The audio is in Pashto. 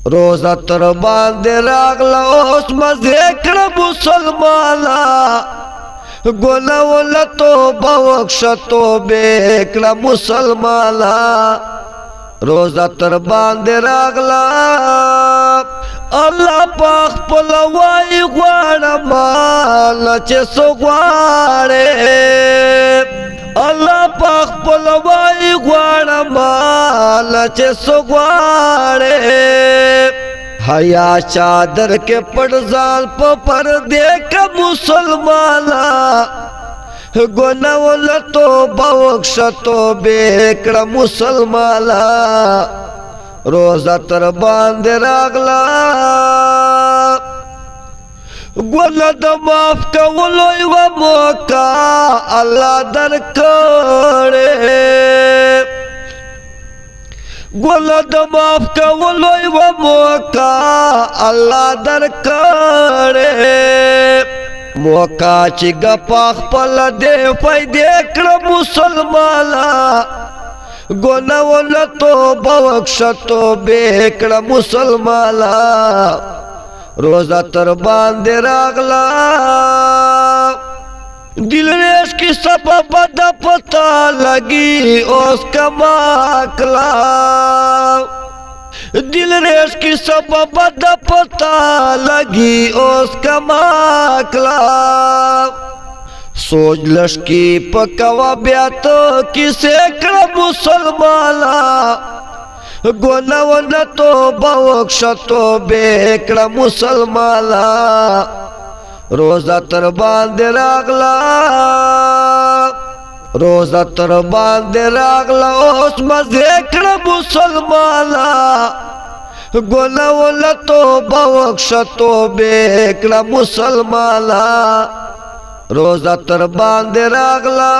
روزه تر باندې راغله اوس مزې کړه مسلمانا ګناونه توبه وکشه توبې کړه مسلمانا روزه تر باندې راغله الله پاک خپل وای غواړم مال چې څو غواړې الله پاک خپل وای غواړم مال چې څو غواړې حیا چادر کې پټ ځان په پردې کې مسلمانا ګناونه توبه وکشه توبې کړه مسلمانا روزه تر باندې راغله ګناه د معاف کولو یوه موقع الله درکړې ګناه د معاف کولو یوه موقع الله درکړې موقع چې ګپا خپله دې پیدې کړه مسلمانا ګناونه توبه وکشه توبې کړه مسلمانا روزه تر باندې راغله دل ریش کی سبب د پتا لگی اوس کما کلا دل ریش کی سبب د پتا لگی اوس کما کلا سوچ لشکی پکوا بیا تو کسے کړه مسلمانا ګناونه توبه وکشه توبې کړه مسلمانا روزه تر باندې راغله روزه تر باندې راغله اوس مزې کړه مسلمانا ګناونه توبه وکشه توبې کړه مسلمانا روزه تر باندې راغله